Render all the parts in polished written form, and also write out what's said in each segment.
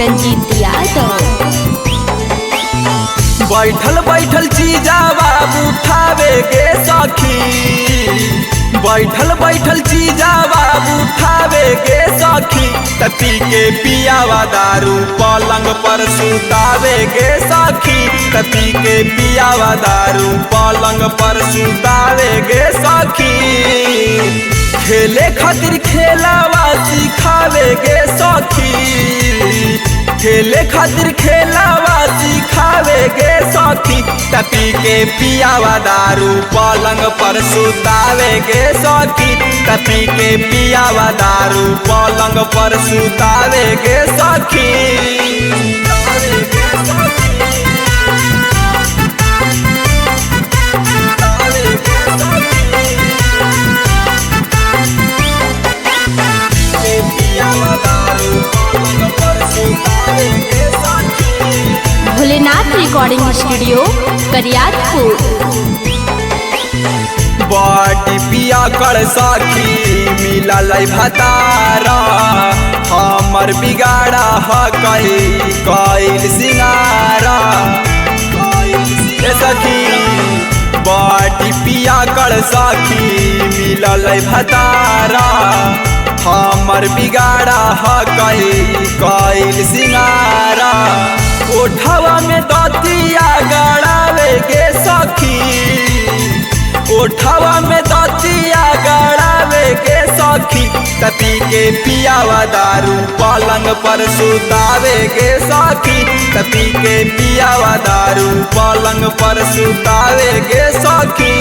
रंजीत यादव। बैठल बैठल चीजावा उठावे गे सखी, बैठल बैठल चीजावा उठावे गे सखी, तपी के पियावा दारू पलंग पर सुतावे गे सखी, तपी के पियावा दारू पलंग पर सुतावे गे सखी। खेले खातिर खेलावा सिखावे गे सखी, खेले खातिर खेलावा सिखावे गे सखी, तपी के पियावा दारू पलंग पर सुतावे गे सखी, तपी के पियावा दारू पलंग पर सुतावे गे सखी। Bholenath recording studio Kariyatpur. बड़ी पिया कर सखी मिलल भतारा, हमर बिगाड़ा कैल सिंगारा सखी। बड़ी पिया कर सखी मिलल भतारा, हमर बिगाड़ा कैल सिंगारा। ओठवा में दतिया गड़ावे गे सखी, ओठवा में दतिया गड़ावे गे सखी, तपी के पियावा दारू पलंग पर सुतावे गे सखी, तपी के पियावा दारू पलंग पर सुतावे गे सखी।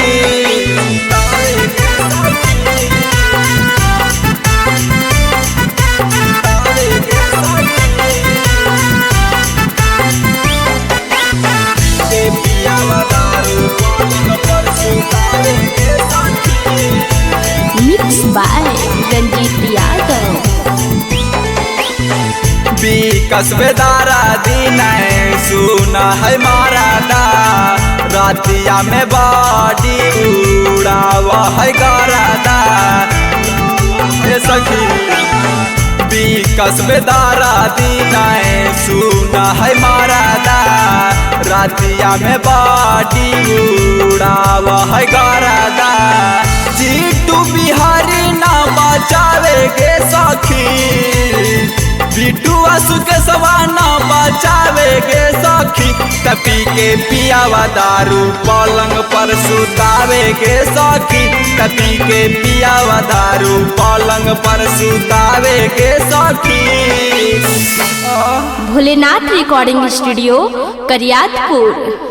Mix by Ranjeet Yadav. विकास बेदारा दिन सुना है मारा दा, रातिया में बाड़ी उड़ावा है गारादा सखी। विकास बेदारा दिन सुना है मारा दा, रातिया में बाड़ी उड़ावा है गारादा। जीतू बिहारी ना बचावे गे सखी, बिटू आसु के सवाना बचावे गे सखी, तपी के पियावा दारू पलंग पर सुतावे गे सखी, तपी के पियावा दारू पलंग पर सुतावे गे सखी। Bholenath recording studio Kariyatpur.